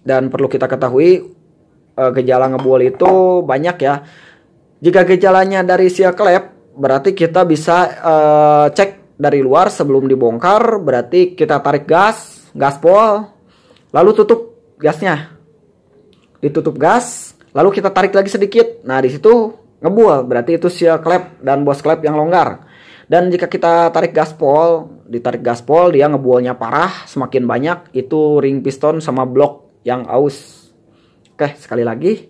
Dan perlu kita ketahui gejala ngebul itu banyak ya. Jika gejalanya dari seal clamp, berarti kita bisa cek dari luar sebelum dibongkar. Berarti kita tarik gaspol, lalu tutup gasnya, ditutup gas, lalu kita tarik lagi sedikit. Nah di situ ngebul, berarti itu seal clamp dan boss clamp yang longgar. Dan jika kita tarik gaspol, ditarik gaspol, dia ngebulnya parah, semakin banyak, itu ring piston sama blok yang aus. Oke, sekali lagi.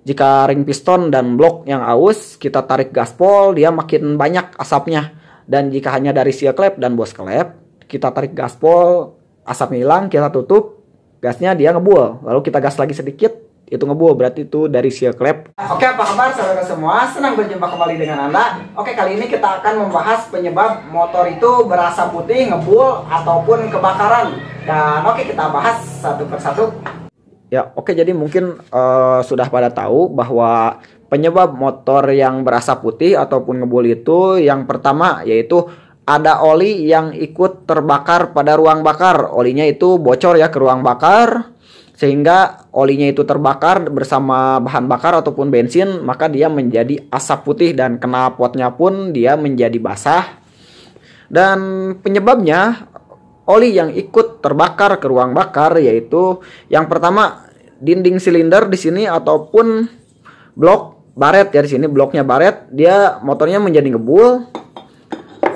Jika ring piston dan blok yang aus, kita tarik gaspol, dia makin banyak asapnya. Dan jika hanya dari seal clamp dan boss clamp, kita tarik gaspol, asapnya hilang, kita tutup, gasnya dia ngebul. Lalu kita gas lagi sedikit, itu ngebul, berarti itu dari seal clamp. Oke, apa kabar saudara semua? Senang berjumpa kembali dengan Anda. Oke, kali ini kita akan membahas penyebab motor itu berasap putih, ngebul, ataupun kebakaran. Dan oke, kita bahas satu persatu. Ya, oke, jadi mungkin sudah pada tahu bahwa penyebab motor yang berasap putih ataupun ngebul itu yang pertama yaitu ada oli yang ikut terbakar pada ruang bakar. Olinya itu bocor ya ke ruang bakar, sehingga olinya itu terbakar bersama bahan bakar ataupun bensin, maka dia menjadi asap putih dan knalpotnya pun dia menjadi basah. Dan penyebabnya oli yang ikut terbakar ke ruang bakar yaitu yang pertama dinding silinder di sini ataupun blok baret ya, di sini bloknya baret, dia motornya menjadi ngebul.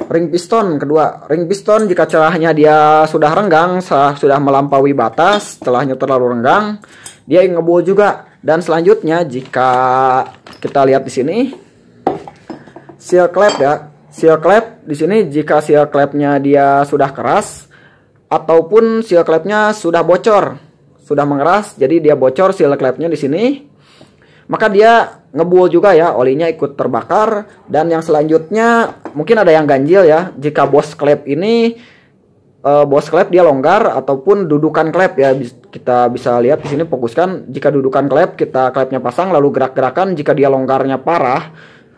Ring piston kedua, ring piston jika celahnya dia sudah renggang, sudah melampaui batas, celahnya terlalu renggang, dia ngebul juga. Dan selanjutnya jika kita lihat di sini seal clamp ya, seal clamp di sini jika seal clampnya dia sudah keras ataupun seal clampnya sudah bocor, sudah mengeras, jadi dia bocor seal clampnya di sini, maka dia ngebul juga ya, olinya ikut terbakar. Dan yang selanjutnya mungkin ada yang ganjil ya, jika boss clamp ini boss clamp dia longgar ataupun dudukan clamp ya, kita bisa lihat di sini, fokuskan. Jika dudukan clamp, kita clampnya pasang lalu gerak-gerakan, jika dia longgarnya parah,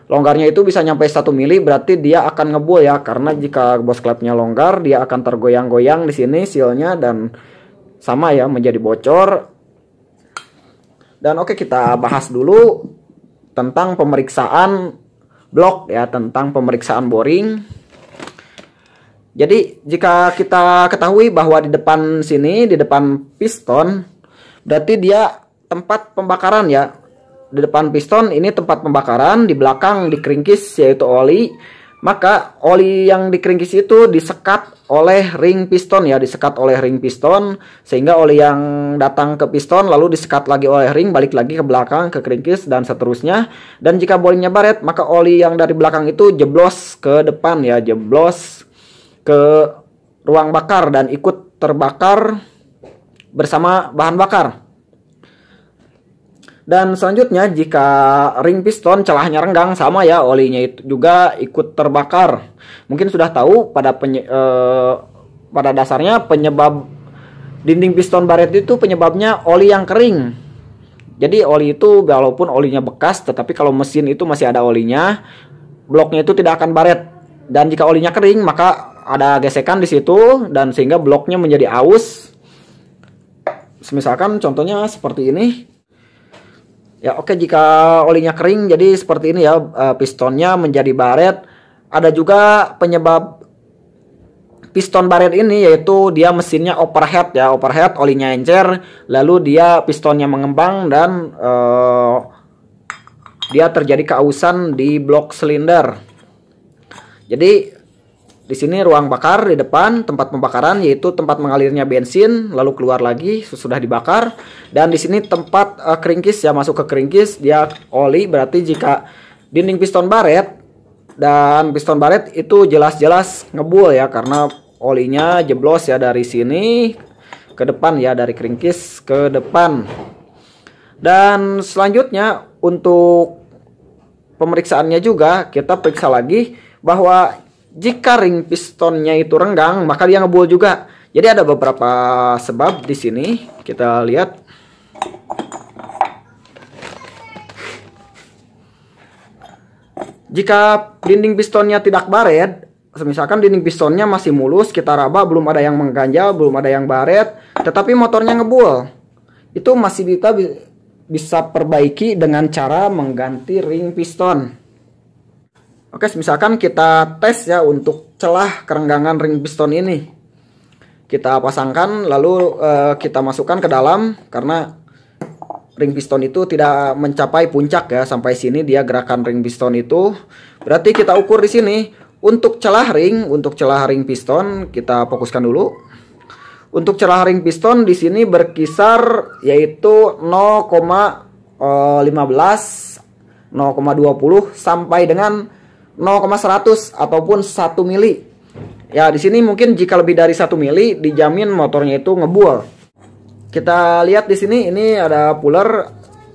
longgarnya itu bisa nyampe 1 mili, berarti dia akan ngebul ya, karena jika boss clampnya longgar dia akan tergoyang-goyang di sini sealnya dan sama ya menjadi bocor. Dan oke, kita bahas dulu tentang pemeriksaan blok ya, tentang pemeriksaan boring. Jadi jika kita ketahui bahwa di depan sini, di depan piston, berarti dia tempat pembakaran ya. Di depan piston ini tempat pembakaran, di belakang di keringkis yaitu oli. Maka oli yang di keringkis itu disekat oleh ring piston ya, disekat oleh ring piston, sehingga oli yang datang ke piston lalu disekat lagi oleh ring, balik lagi ke belakang ke keringkis dan seterusnya. Dan jika boringnya baret, maka oli yang dari belakang itu jeblos ke depan ya, jeblos ke ruang bakar dan ikut terbakar bersama bahan bakar. Dan selanjutnya jika ring piston celahnya renggang, sama ya, olinya itu juga ikut terbakar. Mungkin sudah tahu pada dasarnya penyebab dinding piston baret itu penyebabnya oli yang kering. Jadi oli itu walaupun olinya bekas, tetapi kalau mesin itu masih ada olinya, bloknya itu tidak akan baret. Dan jika olinya kering, maka ada gesekan di situ dan sehingga bloknya menjadi aus. Misalkan contohnya seperti ini. Ya oke, jika olinya kering jadi seperti ini ya, pistonnya menjadi baret. Ada juga penyebab piston baret ini yaitu dia mesinnya overheat ya, overheat, olinya encer, lalu dia pistonnya mengembang dan dia terjadi keausan di blok silinder. Jadi di sini ruang bakar di depan, tempat pembakaran yaitu tempat mengalirnya bensin lalu keluar lagi sudah dibakar. Dan di sini tempat keringkis ya, masuk ke keringkis dia oli. Berarti jika dinding piston baret dan piston baret itu jelas-jelas ngebul ya, karena olinya jeblos ya dari sini ke depan ya, dari keringkis ke depan. Dan selanjutnya untuk pemeriksaannya juga kita periksa lagi bahwa jika ring pistonnya itu renggang, maka dia ngebul juga. Jadi ada beberapa sebab di sini. Kita lihat. Jika dinding pistonnya tidak baret, misalkan dinding pistonnya masih mulus, kita raba belum ada yang mengganjal, belum ada yang baret, tetapi motornya ngebul. itu masih bisa perbaiki dengan cara mengganti ring piston. Oke, misalkan kita tes ya untuk celah kerenggangan ring piston ini. Kita pasangkan lalu kita masukkan ke dalam, karena ring piston itu tidak mencapai puncak ya, sampai sini dia gerakan ring piston itu. Berarti kita ukur di sini untuk celah ring piston kita fokuskan dulu. Untuk celah ring piston di sini berkisar yaitu 0,15, 0,20 sampai dengan 0,100 ataupun 1 mili. Ya, di sini mungkin jika lebih dari 1 mili dijamin motornya itu ngebual. Kita lihat di sini, ini ada puller.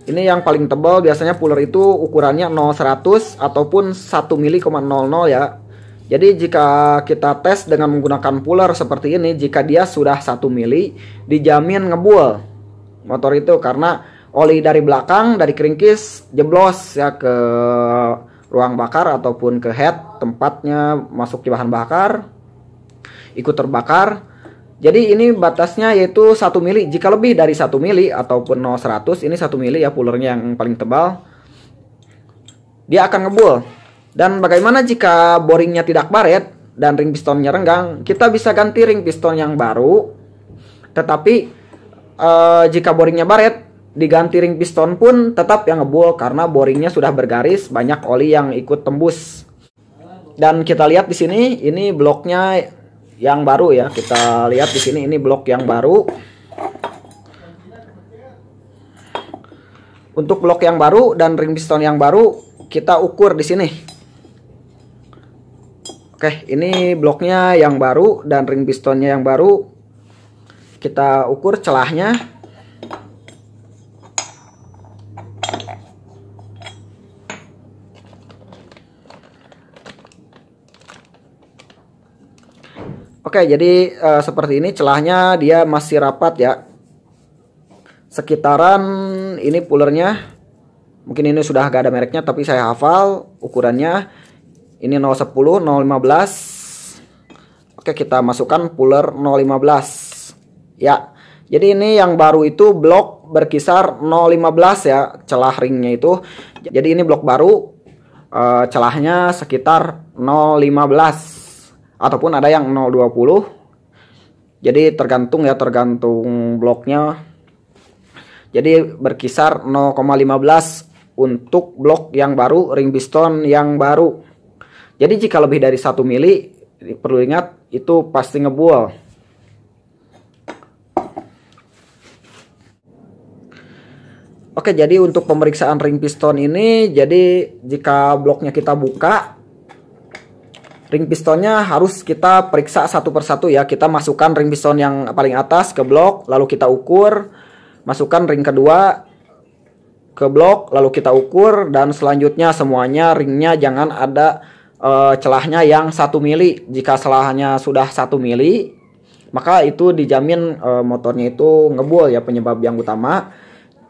Ini yang paling tebal, biasanya puller itu ukurannya 0,100 ataupun 1 mili,00 ya. Jadi jika kita tes dengan menggunakan puller seperti ini, jika dia sudah 1 mili dijamin ngebual motor itu, karena oli dari belakang dari keringkis jeblos ya ke ruang bakar ataupun ke head tempatnya masuk bahan bakar, ikut terbakar. Jadi ini batasnya yaitu 1 mili. Jika lebih dari 1 mili ataupun 0,100, ini 1 mili ya pullernya yang paling tebal, dia akan ngebul. Dan bagaimana jika boringnya tidak baret dan ring pistonnya renggang? Kita bisa ganti ring piston yang baru. Tetapi jika boringnya baret, diganti ring piston pun tetap yang ngebul karena boringnya sudah bergaris, banyak oli yang ikut tembus. Dan kita lihat di sini, ini bloknya yang baru ya. Kita lihat di sini, ini blok yang baru. Untuk blok yang baru dan ring piston yang baru kita ukur di sini. Oke, ini bloknya yang baru dan ring pistonnya yang baru. Kita ukur celahnya. Oke, jadi seperti ini celahnya, dia masih rapat ya. Sekitaran ini pullernya. Mungkin ini sudah gak ada mereknya tapi saya hafal ukurannya. Ini 010, 015. Oke, kita masukkan puller 015. Ya. Jadi ini yang baru itu blok berkisar 015 ya, celah ringnya itu. Jadi ini blok baru, celahnya sekitar 015 ataupun ada yang 020. Jadi tergantung ya, tergantung bloknya. Jadi berkisar 0,15 untuk blok yang baru, ring piston yang baru. Jadi jika lebih dari 1 mili, perlu ingat itu pasti ngebual. Oke, jadi untuk pemeriksaan ring piston ini, jadi jika bloknya kita buka, ring pistonnya harus kita periksa satu persatu ya. Kita masukkan ring piston yang paling atas ke blok, lalu kita ukur. Masukkan ring kedua ke blok, lalu kita ukur. Dan selanjutnya semuanya ringnya jangan ada celahnya yang 1 mili. Jika celahnya sudah 1 mili, maka itu dijamin motornya itu ngebul ya, penyebab yang utama.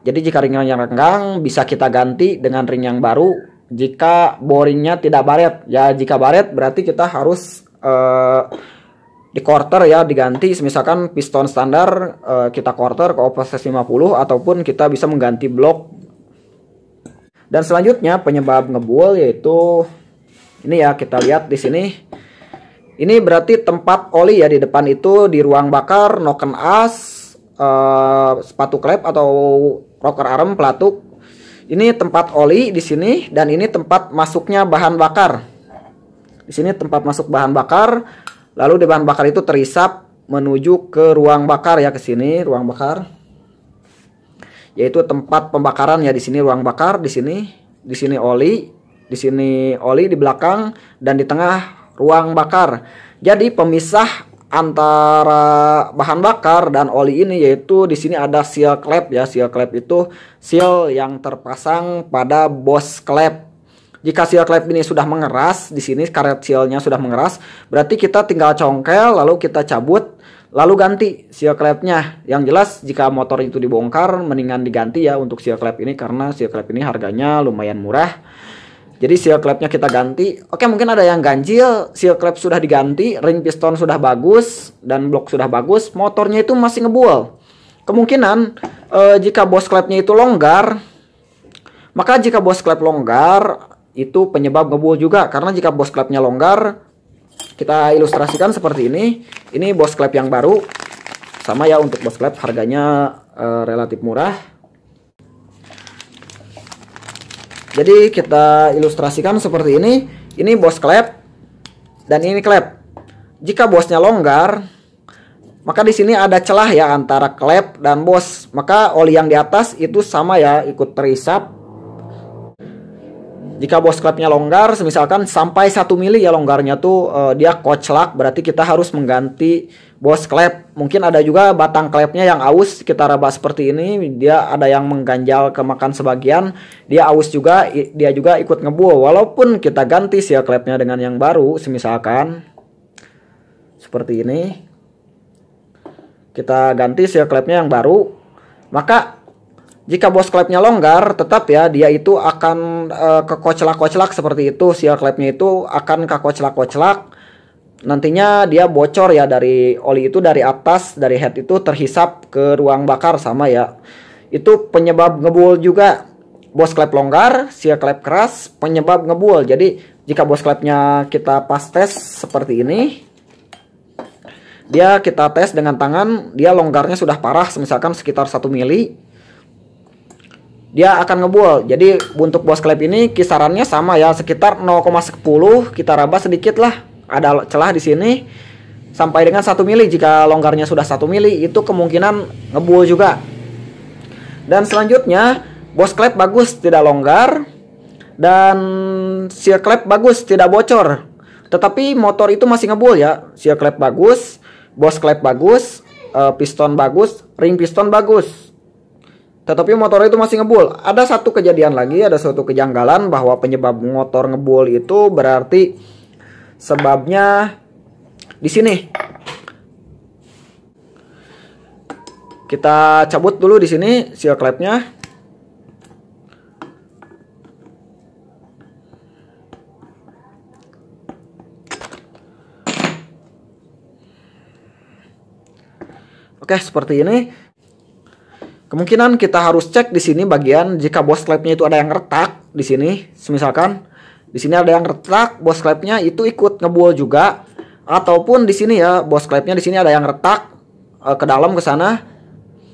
Jadi jika ringnya yang renggang bisa kita ganti dengan ring yang baru. Jika boringnya tidak baret ya, jika baret berarti kita harus di quarter ya, diganti. Misalkan piston standar kita quarter ke offset 50 ataupun kita bisa mengganti blok. Dan selanjutnya penyebab ngebul yaitu ini ya, kita lihat di sini. Ini berarti tempat oli ya, di depan itu di ruang bakar, noken as, sepatu klep atau rocker arm pelatuk. Ini tempat oli di sini dan ini tempat masuknya bahan bakar. Di sini tempat masuk bahan bakar. Lalu di bahan bakar itu terisap menuju ke ruang bakar ya, ke sini ruang bakar. Yaitu tempat pembakaran ya, di sini ruang bakar, di sini oli. Di sini oli di belakang dan di tengah ruang bakar. Jadi pemisah antara bahan bakar dan oli ini yaitu di sini ada seal klep ya. Seal klep itu seal yang terpasang pada bos klep. Jika seal klep ini sudah mengeras, di sini karet sealnya sudah mengeras, berarti kita tinggal congkel lalu kita cabut lalu ganti seal klepnya. Yang jelas jika motor itu dibongkar mendingan diganti ya untuk seal klep ini, karena seal klep ini harganya lumayan murah. Jadi seal klepnya kita ganti. Oke, mungkin ada yang ganjil, seal klep sudah diganti, ring piston sudah bagus dan blok sudah bagus, motornya itu masih ngebul. Kemungkinan Jika bos klepnya itu longgar, maka jika bos klep longgar itu penyebab ngebul juga. Karena jika bos klepnya longgar, kita ilustrasikan seperti ini. Ini bos klep yang baru, sama ya untuk bos klep harganya relatif murah. Jadi kita ilustrasikan seperti ini. Ini bos klep dan ini klep. Jika bosnya longgar, maka di sini ada celah ya antara klep dan bos. Maka oli yang di atas itu sama ya, ikut terisap. Jika bos klepnya longgar, misalkan sampai 1 mili ya longgarnya tuh, dia koclak, berarti kita harus mengganti bos klep. Mungkin ada juga batang klepnya yang aus, kita raba seperti ini, dia ada yang mengganjal kemakan sebagian, dia aus juga, dia juga ikut ngebul. Walaupun kita ganti seal klepnya dengan yang baru, misalkan seperti ini, kita ganti seal klepnya yang baru, maka jika bos klepnya longgar, tetap ya dia itu akan kekoclak-koclak seperti itu. Seal klepnya itu akan kekoclak-koclak. Nantinya dia bocor ya, dari oli itu dari atas, dari head itu terhisap ke ruang bakar, sama ya. Itu penyebab ngebul juga. Bos klep longgar, seal klep keras, penyebab ngebul. Jadi jika bos klepnya kita pas tes seperti ini, dia kita tes dengan tangan, dia longgarnya sudah parah, misalkan sekitar 1 mili. Dia akan ngebul. Jadi untuk bos klep ini kisarannya sama ya, sekitar 0,10, kita raba sedikit lah. Ada celah di sini sampai dengan 1 mili. Jika longgarnya sudah 1 mili, itu kemungkinan ngebul juga. Dan selanjutnya, bos klep bagus, tidak longgar, dan seal klep bagus, tidak bocor. Tetapi motor itu masih ngebul ya. Seal klep bagus, bos klep bagus, piston bagus, ring piston bagus, tetapi motor itu masih ngebul. Ada satu kejadian lagi, ada suatu kejanggalan bahwa penyebab motor ngebul itu berarti sebabnya di sini. Kita cabut dulu di sini seal klepnya. Oke, seperti ini. Kemungkinan kita harus cek di sini bagian jika bos klepnya itu ada yang retak di sini, misalkan di sini ada yang retak, bos klepnya itu ikut ngebul juga, ataupun di sini ya bos klepnya di sini ada yang retak ke dalam ke sana,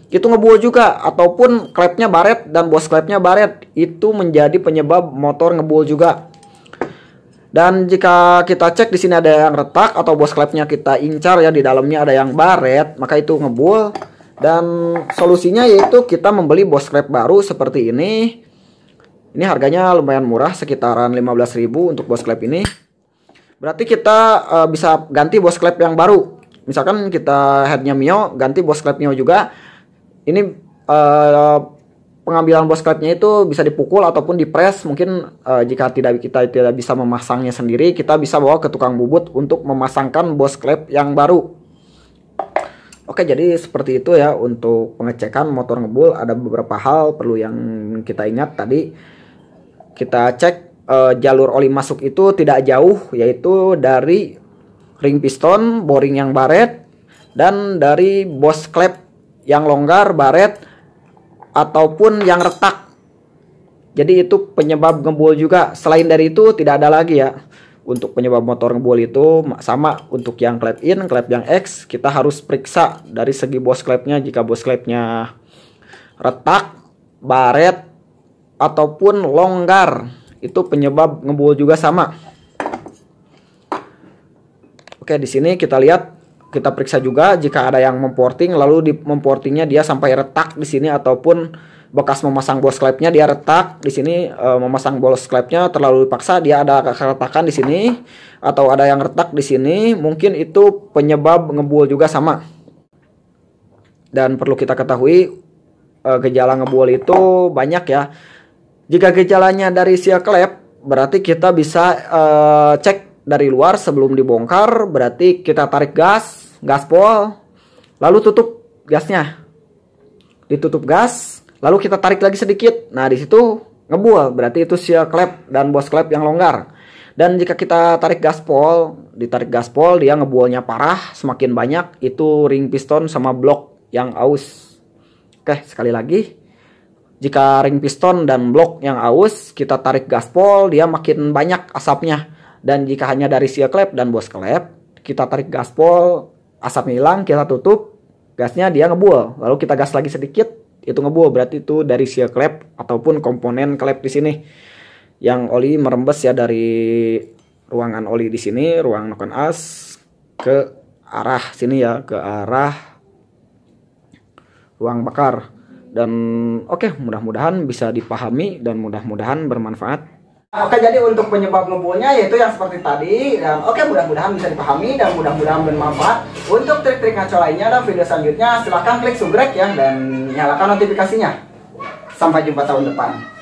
itu ngebul juga, ataupun klepnya baret dan bos klepnya baret, itu menjadi penyebab motor ngebul juga. Dan jika kita cek di sini ada yang retak atau bos klepnya kita incar ya di dalamnya ada yang baret, maka itu ngebul. Dan solusinya yaitu kita membeli bos klep baru seperti ini. Ini harganya lumayan murah, sekitaran 15.000 untuk bos klep ini. Berarti kita bisa ganti bos klep yang baru. Misalkan kita headnya Mio, ganti bos klep Mio juga. Ini pengambilan bos klepnya itu bisa dipukul ataupun dipres. Mungkin jika kita tidak bisa memasangnya sendiri, kita bisa bawa ke tukang bubut untuk memasangkan bos klep yang baru. Oke, jadi seperti itu ya untuk pengecekan motor ngebul. Ada beberapa hal perlu yang kita ingat tadi. Kita cek jalur oli masuk itu tidak jauh, yaitu dari ring piston, boring yang baret, dan dari bos klep yang longgar, baret, ataupun yang retak. Jadi itu penyebab ngebul juga. Selain dari itu tidak ada lagi ya. Untuk penyebab motor ngebul itu sama untuk yang klep in, klep yang X, kita harus periksa dari segi bos klepnya. Jika bos klepnya retak, baret, ataupun longgar, itu penyebab ngebul juga sama. Oke, di sini kita lihat, kita periksa juga jika ada yang memporting, lalu di memportingnya dia sampai retak di sini, ataupun bekas memasang bos klepnya dia retak di sini, memasang bos klepnya terlalu dipaksa, dia ada keretakan di sini, atau ada yang retak di sini, mungkin itu penyebab ngebul juga sama. Dan perlu kita ketahui gejala ngebul itu banyak ya. Jika gejalanya dari seal klep, berarti kita bisa cek dari luar sebelum dibongkar. Berarti kita tarik gaspol, lalu tutup gasnya, ditutup gas. Lalu kita tarik lagi sedikit. Nah, di situ ngebul. Berarti itu seal klep dan bos klep yang longgar. Dan jika kita tarik gaspol, ditarik gaspol, dia ngebulnya parah, semakin banyak, itu ring piston sama blok yang aus. Oke, sekali lagi. Jika ring piston dan blok yang aus, kita tarik gaspol, dia makin banyak asapnya. Dan jika hanya dari seal clamp dan bos clamp, kita tarik gaspol, asapnya hilang, kita tutup, gasnya dia ngebul. Lalu kita gas lagi sedikit, itu ngebul. Berarti itu dari seal clamp ataupun komponen clamp di sini. Yang oli merembes ya dari ruangan oli di sini, ruang noken as ke arah sini ya, ke arah ruang bakar. Dan oke, mudah-mudahan bisa dipahami dan mudah-mudahan bermanfaat. Oke, jadi untuk penyebab ngebulnya yaitu yang seperti tadi. Dan oke, mudah-mudahan bisa dipahami dan mudah-mudahan bermanfaat. Untuk trik-trik ngaco lainnya dan video selanjutnya silahkan klik subscribe ya dan nyalakan notifikasinya. Sampai jumpa tahun depan.